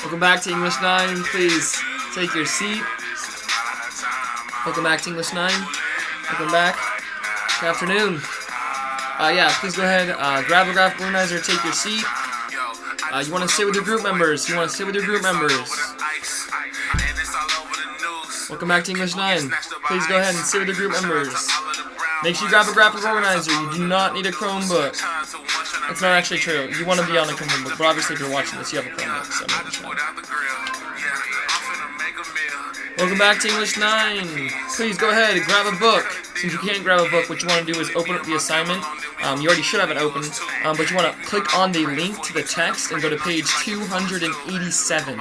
Welcome back to English 9. Please take your seat. Welcome back to English 9. Welcome back. Good afternoon. Please go ahead, grab a graphic organizer, take your seat. You want to sit with your group members. Welcome back to English 9. Please go ahead and sit with your group members. Make sure you grab a graphic organizer. You do not need a Chromebook. It's not actually true. You want to be on a Chromebook, but obviously if you're watching this, you have a Chromebook. So welcome back to English 9. Please go ahead and grab a book. Since you can't grab a book, what you want to do is open up the assignment. You already should have it open, but you want to click on the link to the text and go to page 287.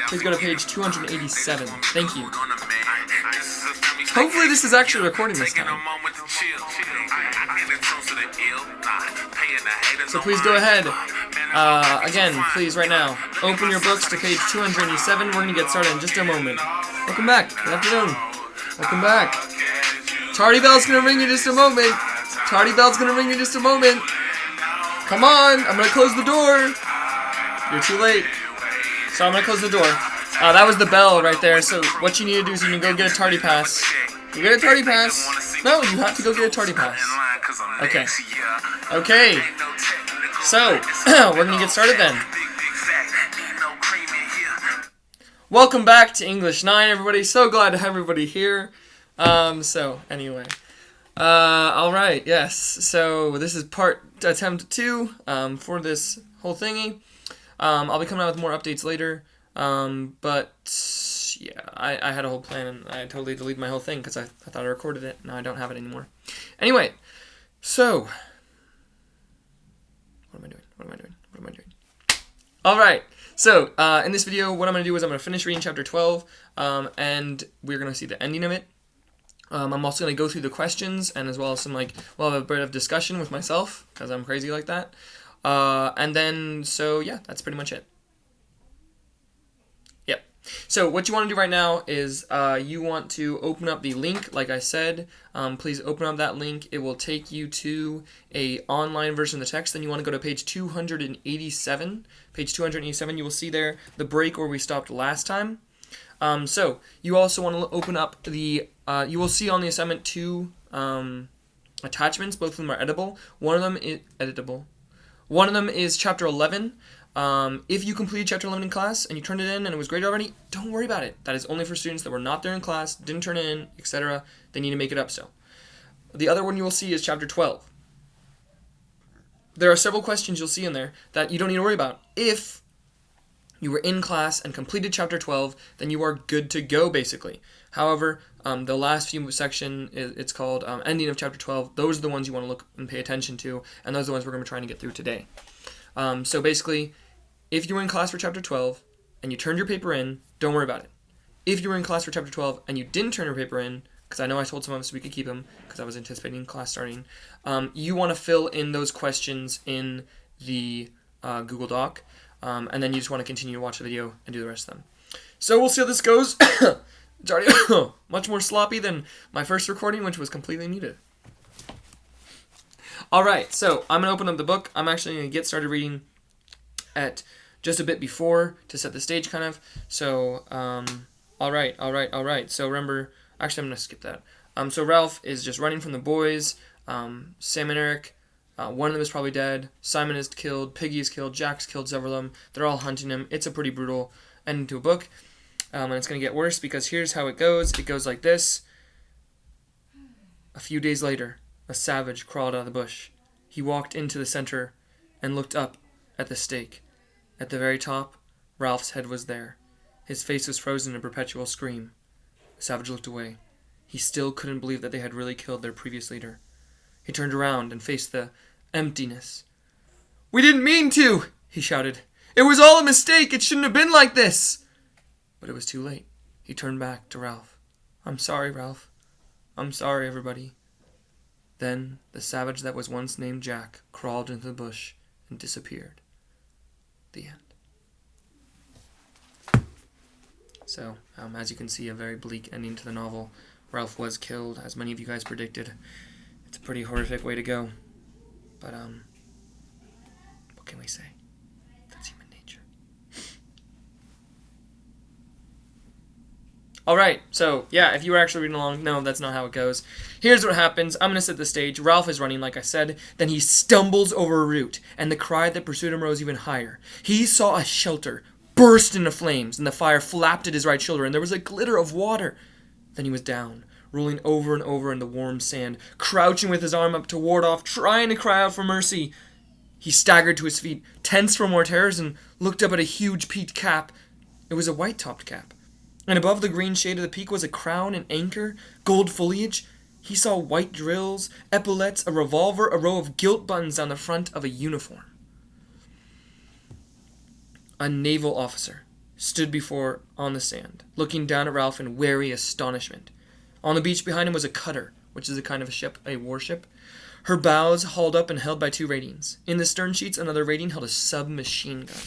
Please go to page 287. Thank you. Hopefully this is actually recording this time. So please go ahead. Again, please, right now, open your books to page 287. We're going to get started in just a moment. Welcome back. Good afternoon. Welcome back. Tardy bell's going to ring in just a moment. Come on. I'm going to close the door. You're too late. So I'm going to close the door. That was the bell right there. So what you need to do is you need to go get a tardy pass. You get a tardy pass. No, you have to go get a tardy pass. Okay. So, we're going to get started then. Welcome back to English 9, everybody. So glad to have everybody here. Anyway. Alright, yes. So, this is attempt 2 for this whole thingy. I'll be coming out with more updates later. But yeah, I had a whole plan and I totally deleted my whole thing because I thought I recorded it. Now I don't have it anymore. Anyway, so what am I doing? Alright, so in this video, what I'm going to do is I'm going to finish reading chapter 12, and we're going to see the ending of it. I'm also going to go through the questions and as well as we'll have a bit of discussion with myself because I'm crazy like that. And then, so yeah, that's pretty much it. So what you want to do right now is you want to open up the link, like I said. Please open up that link. It will take you to a online version of the text. Then you want to go to page 287. Page 287, you will see there the break where we stopped last time. So you also want to open up the, you will see on the assignment 2 attachments. Both of them are editable. One of them is editable. One of them is chapter 11. If you completed chapter 11 in class and you turned it in and it was graded already, don't worry about it. That is only for students that were not there in class, didn't turn it in, etc. They need to make it up still. The other one you will see is chapter 12. There are several questions you'll see in there that you don't need to worry about. If you were in class and completed chapter 12, then you are good to go, basically. However, the last few section, it's called ending of chapter 12. Those are the ones you want to look and pay attention to, and those are the ones we're going to be trying to get through today. So basically, if you were in class for chapter 12 and you turned your paper in, don't worry about it. If you were in class for chapter 12 and you didn't turn your paper in, because I know I told some of us we could keep them because I was anticipating class starting, you want to fill in those questions in the Google Doc, and then you just want to continue to watch the video and do the rest of them. So we'll see how this goes. It's already much more sloppy than my first recording, which was completely muted. Alright, so I'm going to open up the book. I'm actually going to get started reading at just a bit before to set the stage, kind of. So, alright. So remember, actually I'm going to skip that. So Ralph is just running from the boys. Sam and Eric, one of them is probably dead. Simon is killed. Piggy is killed. Jack's killed several of them. They're all hunting him. It's a pretty brutal ending to a book. And it's going to get worse because here's how it goes. It goes like this. A few days later, a savage crawled out of the bush. He walked into the center and looked up at the stake. At the very top, Ralph's head was there. His face was frozen in a perpetual scream. The savage looked away. He still couldn't believe that they had really killed their previous leader. He turned around and faced the emptiness. "We didn't mean to!" he shouted. "It was all a mistake! It shouldn't have been like this!" But it was too late. He turned back to Ralph. "I'm sorry, Ralph. I'm sorry, everybody." Then the savage that was once named Jack crawled into the bush and disappeared. The end. So, as you can see, a very bleak ending to the novel. Ralph was killed, as many of you guys predicted. It's a pretty horrific way to go. But, what can we say? That's human nature. Alright, so, yeah, if you were actually reading along, no, that's not how it goes. Here's what happens. I'm going to set the stage. Ralph is running, like I said. Then he stumbles over a root, and the cry that pursued him rose even higher. He saw a shelter burst into flames, and the fire flapped at his right shoulder, and there was a glitter of water. Then he was down, rolling over and over in the warm sand, crouching with his arm up to ward off, trying to cry out for mercy. He staggered to his feet, tense for more terrors, and looked up at a huge peaked cap. It was a white-topped cap. And above the green shade of the peak was a crown, an anchor, gold foliage. He saw white drills, epaulets, a revolver, a row of gilt buttons down the front of a uniform. A naval officer stood before on the sand, looking down at Ralph in wary astonishment. On the beach behind him was a cutter, which is a kind of a ship, a warship. Her bows hauled up and held by 2 ratings. In the stern sheets, another rating held a submachine gun.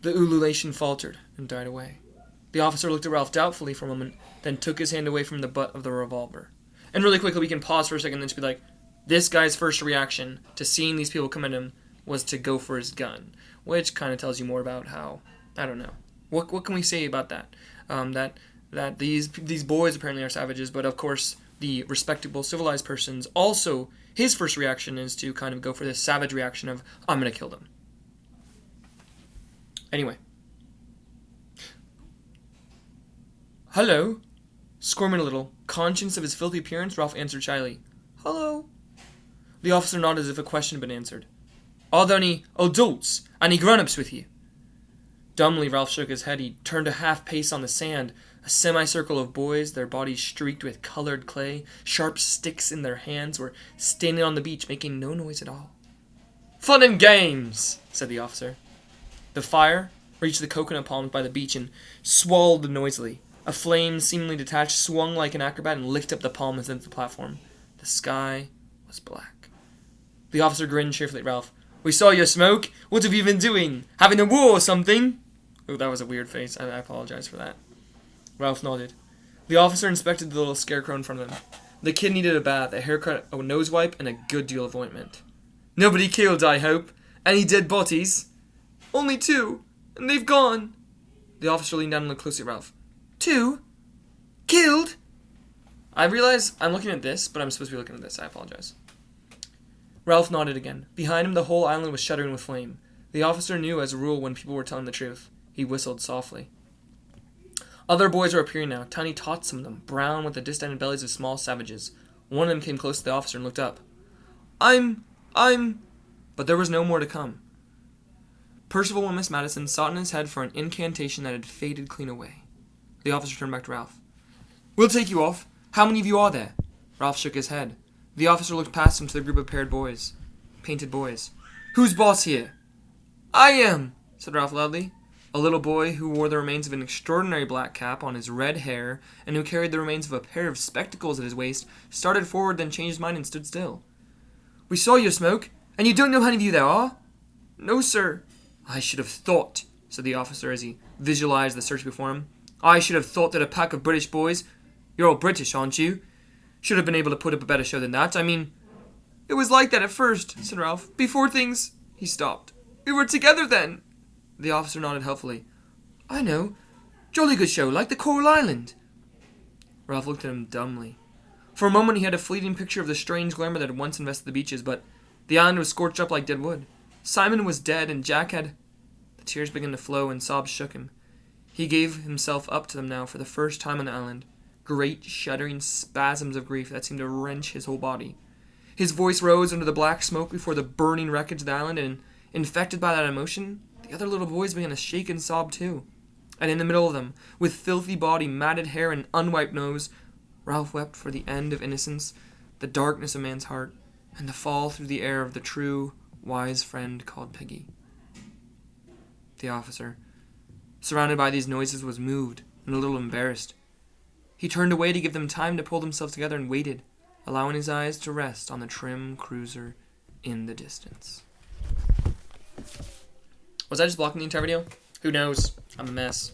The ululation faltered and died away. The officer looked at Ralph doubtfully for a moment, then took his hand away from the butt of the revolver. And really quickly, we can pause for a second and just be like, this guy's first reaction to seeing these people come at him was to go for his gun, which kind of tells you more about how, I don't know. What can we say about that? That these boys apparently are savages, but of course the respectable, civilized persons also, his first reaction is to kind of go for this savage reaction of, I'm going to kill them. Anyway. Hello? Squirming a little, conscious of his filthy appearance, Ralph answered shyly. Hello? The officer nodded as if a question had been answered. Are there any adults, any grown-ups with you? Dumbly, Ralph shook his head. He turned a half-pace on the sand. A semicircle of boys, their bodies streaked with colored clay, sharp sticks in their hands, were standing on the beach, making no noise at all. Fun and games, said the officer. The fire reached the coconut palms by the beach and swallowed them noisily. A flame, seemingly detached, swung like an acrobat and licked up the palms into the platform. The sky was black. The officer grinned cheerfully at Ralph. We saw your smoke. What have you been doing? Having a war or something? Oh, that was a weird face. I apologize for that. Ralph nodded. The officer inspected the little scarecrow in front of him. The kid needed a bath, a haircut, a nose wipe, and a good deal of ointment. Nobody killed, I hope. Any dead bodies? Only 2, and they've gone. The officer leaned down and looked closely at Ralph. 2? Killed? I realize I'm looking at this, but I'm supposed to be looking at this. I apologize. Ralph nodded again. Behind him, the whole island was shuddering with flame. The officer knew, as a rule, when people were telling the truth. He whistled softly. Other boys were appearing now, tiny tots, some of them, brown with the distended bellies of small savages. One of them came close to the officer and looked up. I'm... But there was no more to come. Percival and Miss Madison sought in his head for an incantation that had faded clean away. The officer turned back to Ralph. We'll take you off. How many of you are there? Ralph shook his head. The officer looked past him to the group of painted boys. Who's boss here? I am, said Ralph loudly. A little boy who wore the remains of an extraordinary black cap on his red hair and who carried the remains of a pair of spectacles at his waist started forward, then changed his mind and stood still. We saw your smoke, and you don't know how many of you there are? No, sir. I should have thought, said the officer as he visualized the search before him. I should have thought that a pack of British boys, you're all British, aren't you, should have been able to put up a better show than that. I mean, it was like that at first, said Ralph. Before things... He stopped. We were together then. The officer nodded helpfully. I know. Jolly good show, like the Coral Island. Ralph looked at him dumbly. For a moment he had a fleeting picture of the strange glamour that had once invested the beaches, but the island was scorched up like dead wood. Simon was dead, and Jack had... The tears began to flow, and sobs shook him. He gave himself up to them now for the first time on the island. Great, shuddering spasms of grief that seemed to wrench his whole body. His voice rose under the black smoke before the burning wreckage of the island, and, infected by that emotion, the other little boys began to shake and sob too. And in the middle of them, with filthy body, matted hair, and unwiped nose, Ralph wept for the end of innocence, the darkness of man's heart, and the fall through the air of the true, wise friend called Peggy. The officer, surrounded by these noises, was moved and a little embarrassed. He turned away to give them time to pull themselves together and waited, allowing his eyes to rest on the trim cruiser in the distance. Was I just blocking the entire video? Who knows? I'm a mess.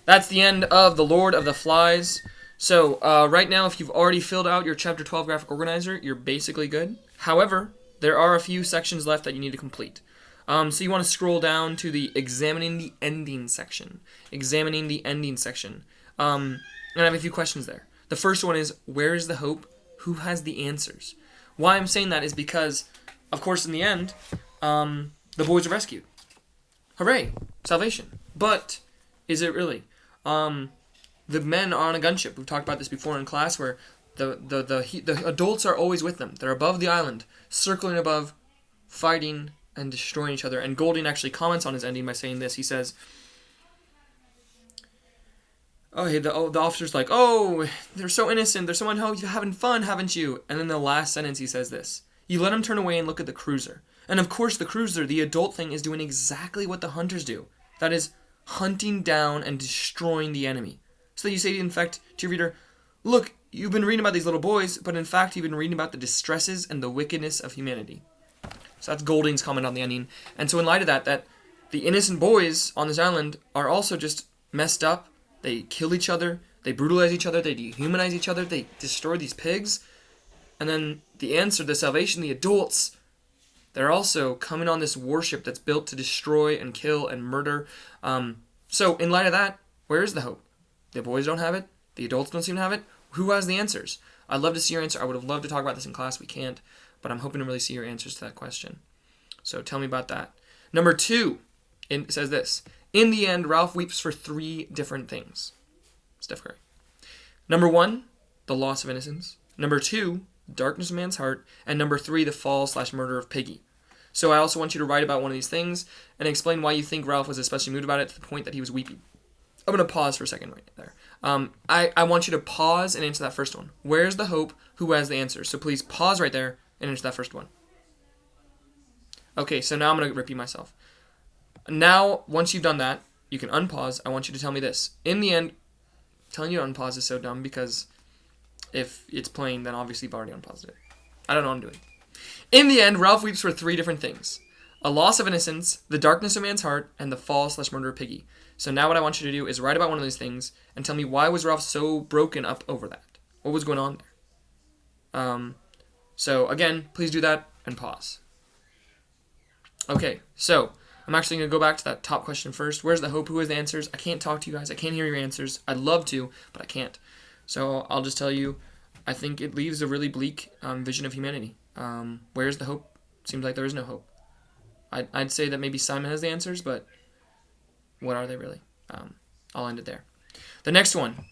That's the end of The Lord of the Flies. So, right now, if you've already filled out your Chapter 12 graphic organizer, you're basically good. However, there are a few sections left that you need to complete. So you want to scroll down to the examining the ending section. Examining the ending section. And I have a few questions there. The first one is, where is the hope? Who has the answers? Why I'm saying that is because, of course, in the end, the boys are rescued. Hooray! Salvation. But is it really? The men are on a gunship. We've talked about this before in class, where the adults are always with them. They're above the island, circling above, fighting and destroying each other. And Golding actually comments on his ending by saying this. He says, the officer's like, oh, they're so innocent. They're so unhealthy. You're having fun, haven't you? And then the last sentence he says this. You let him turn away and look at the cruiser. And of course the cruiser, the adult thing, is doing exactly what the hunters do. That is, hunting down and destroying the enemy. So that you say, in fact, to your reader, look, you've been reading about these little boys, but in fact you've been reading about the distresses and the wickedness of humanity. So that's Golding's comment on the ending. And so in light of that the innocent boys on this island are also just messed up. They kill each other, they brutalize each other, they dehumanize each other, they destroy these pigs. And then the answer, the salvation, the adults, they're also coming on this warship that's built to destroy and kill and murder. So in light of that, where is the hope? The boys don't have it. The adults don't seem to have it. Who has the answers? I'd love to see your answer. I would have loved to talk about this in class. We can't. But I'm hoping to really see your answers to that question. So tell me about that. Number 2, it says this. In the end, Ralph weeps for 3 different things. Steph Curry. Number 1, the loss of innocence. Number 2, darkness of man's heart. And number 3, the fall/murder of Piggy. So I also want you to write about one of these things and explain why you think Ralph was especially moved about it to the point that he was weeping. I'm going to pause for a second right there. I want you to pause and answer that first one. Where's the hope? Who has the answers? So please pause right there and answer that first one. Okay, so now I'm going to repeat myself. Now, once you've done that, you can unpause. I want you to tell me this. In the end, telling you to unpause is so dumb because if it's playing, then obviously you've already unpaused it. I don't know what I'm doing. In the end, Ralph weeps for 3 different things. A loss of innocence, the darkness of man's heart, and the fall/murder of Piggy. So now what I want you to do is write about one of these things and tell me why was Ralph so broken up over that? What was going on there? So again, please do that and pause. Okay, so I'm actually going to go back to that top question first. Where's the hope? Who has the answers? I can't talk to you guys. I can't hear your answers. I'd love to, but I can't. So I'll just tell you, I think it leaves a really bleak vision of humanity. Where's the hope? Seems like there is no hope. I'd say that maybe Simon has the answers, but what are they really? I'll end it there. The next one.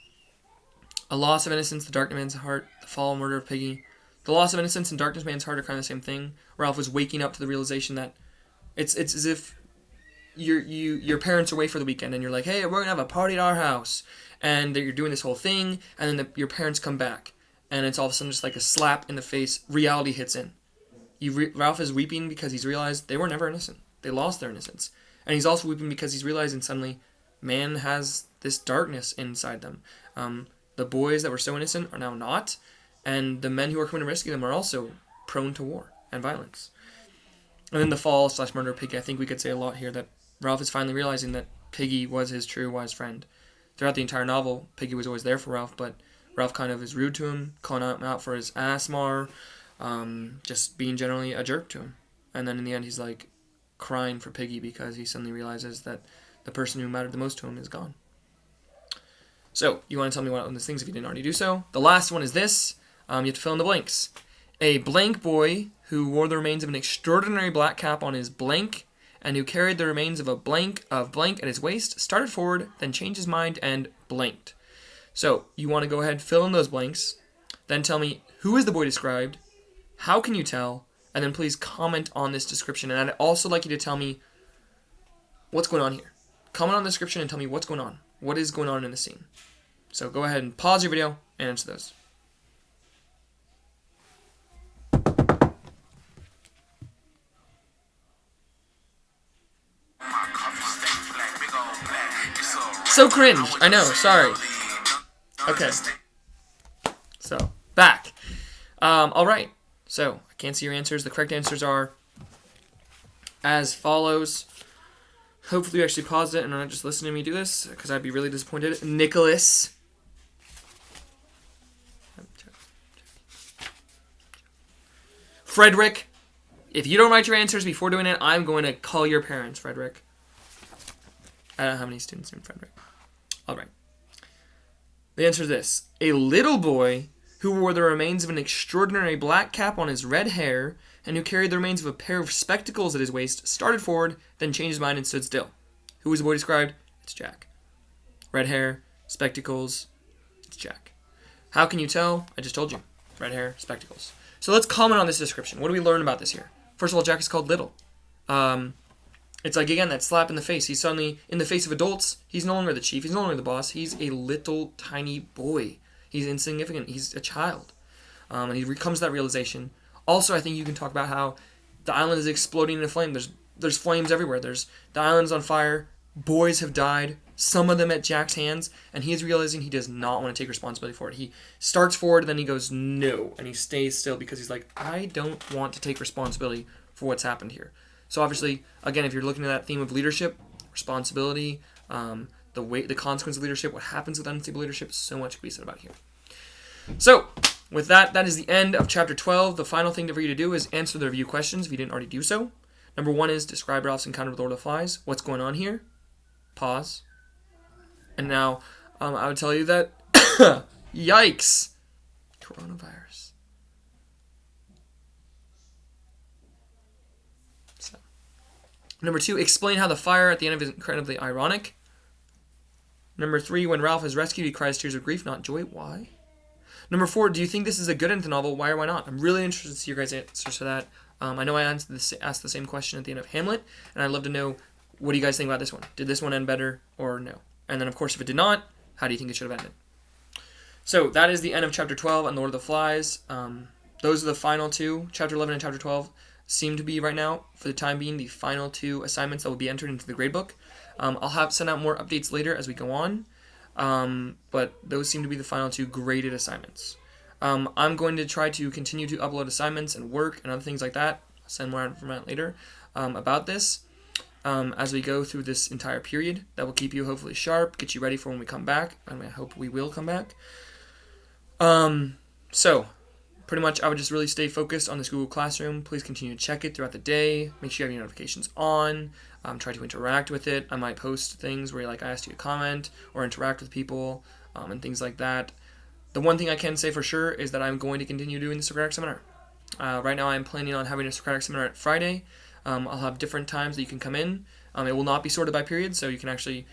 A loss of innocence, the darkness of man's heart, the fall murder of Piggy. The loss of innocence and darkness of man's heart are kind of the same thing. Ralph was waking up to the realization that it's as if your parents are away for the weekend and you're like, hey, we're going to have a party at our house. And you're doing this whole thing, and then your parents come back. And it's all of a sudden just like a slap in the face. Reality hits in. Ralph is weeping because he's realized they were never innocent. They lost their innocence. And he's also weeping because he's realizing suddenly man has this darkness inside them. The boys that were so innocent are now not. And the men who are coming to rescue them are also prone to war and violence. And then the fall/murder of Piggy. I think we could say a lot here that Ralph is finally realizing that Piggy was his true wise friend. Throughout the entire novel, Piggy was always there for Ralph, but Ralph kind of is rude to him, calling him out for his ASMR, just being generally a jerk to him. And then in the end, he's like crying for Piggy because he suddenly realizes that the person who mattered the most to him is gone. So, you want to tell me one of those things if you didn't already do so? The last one is this. You have to fill in the blanks. A blank boy who wore the remains of an extraordinary black cap on his blank and who carried the remains of a blank at his waist started forward, then changed his mind and blanked. So, you want to go ahead, fill in those blanks, then tell me who is the boy described, how can you tell, and then please comment on this description. And I'd also like you to tell me what's going on here. Comment on the description and tell me what's going on. What is going on in the scene? So go ahead and pause your video and answer those. So cringe. I know. Sorry. Okay. So, back. Alright. So, I can't see your answers. The correct answers are as follows. Hopefully you actually paused it and are not just listening to me do this, because I'd be really disappointed. Nicholas. Frederick. If you don't write your answers before doing it, I'm going to call your parents, Frederick. I don't have any students named Frederick. All right. The answer is this. A little boy who wore the remains of an extraordinary black cap on his red hair and who carried the remains of a pair of spectacles at his waist started forward, then changed his mind and stood still. Who was the boy described? It's Jack. Red hair, spectacles, it's Jack. How can you tell? I just told you. Red hair, spectacles. So let's comment on this description. What do we learn about this here? First of all, Jack is called little. It's like, again, that slap in the face. He's suddenly, in the face of adults, he's no longer the chief. He's no longer the boss. He's a little, tiny boy. He's insignificant. He's a child. And he comes to that realization. Also, I think you can talk about how the island is exploding in a flame. There's flames everywhere. The island's on fire. Boys have died. Some of them at Jack's hands. And he is realizing he does not want to take responsibility for it. He starts forward, then he goes, no. And he stays still because he's like, I don't want to take responsibility for what's happened here. So obviously, again, if you're looking at that theme of leadership, responsibility, the consequence of leadership, what happens with unstable leadership, so much can be said about here. So, with that is the end of Chapter 12. The final thing for you to do is answer the review questions if you didn't already do so. Number 1 is describe Ralph's encounter with Lord of the Flies. What's going on here? Pause. And now, I would tell you that, yikes, coronavirus. So. Number 2, explain how the fire at the end of it is incredibly ironic. Number 3, when Ralph is rescued, he cries tears of grief, not joy. Why? Number 4, do you think this is a good end to the novel? Why or why not? I'm really interested to see your guys' answers to that. I know I asked the same question at the end of Hamlet, and I'd love to know, what do you guys think about this one? Did this one end better or no? And then, of course, if it did not, how do you think it should have ended? So that is the end of Chapter 12 on Lord of the Flies. Those are the final 2. Chapter 11 and Chapter 12 seem to be, right now, for the time being, the final 2 assignments that will be entered into the gradebook. I'll send out more updates later as we go on. But those seem to be the final 2 graded assignments. I'm going to try to continue to upload assignments and work and other things like that. I'll send more information later about this as we go through this entire period. That will keep you hopefully sharp, get you ready for when we come back. I mean, I hope we will come back. So, pretty much I would just really stay focused on this Google Classroom. Please continue to check it throughout the day. Make sure you have your notifications on. Try to interact with it. I might post things where I asked you to comment or interact with people and things like that. The one thing I can say for sure is that I'm going to continue doing the Socratic Seminar. Right now I'm planning on having a Socratic Seminar at Friday. I'll have different times that you can come in. It will not be sorted by periods, so you can actually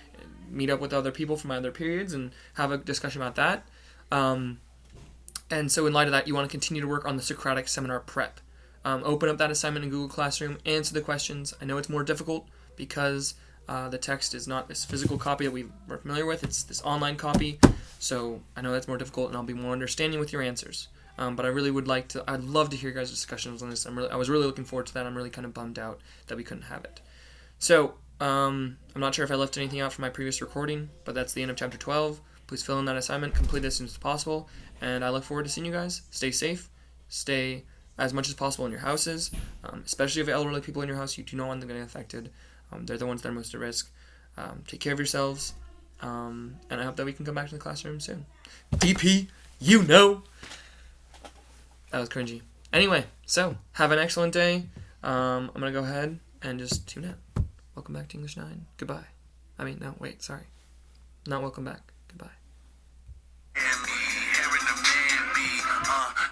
meet up with other people from other periods and have a discussion about that. And so in light of that, you want to continue to work on the Socratic Seminar prep. Open up that assignment in Google Classroom, answer the questions. I know it's more difficult because the text is not this physical copy that we're familiar with. It's this online copy. So I know that's more difficult, and I'll be more understanding with your answers. But I really would like to, I'd love to hear your guys' discussions on this. I was really looking forward to that. I'm really kind of bummed out that we couldn't have it. So, I'm not sure if I left anything out from my previous recording, but that's the end of Chapter 12. Please fill in that assignment, complete it as soon as possible, and I look forward to seeing you guys. Stay safe, stay as much as possible in your houses, especially if you have elderly people in your house. You do not want them getting affected. They're the ones that are most at risk. Take care of yourselves, and I hope that we can come back to the classroom soon. DP, you know! That was cringy. Anyway, so, have an excellent day. I'm going to go ahead and just tune out. Welcome back to English 9. Goodbye. No, wait, sorry. Not welcome back. Goodbye.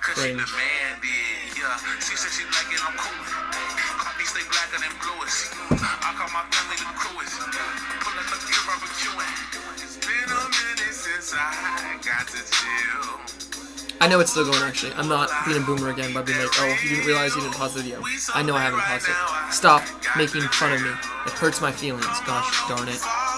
Cringe. She said she like it, I'm cool. Coffee stay blacker than bluest. I call my family the coolest. Pull up the gear barbecuing. It's been a minute since I got to chill. I know it's still going, actually. I'm not being a boomer again by being like, oh, you didn't realize you didn't pause the video. I know I haven't paused it. Stop making fun of me. It hurts my feelings. Gosh darn it.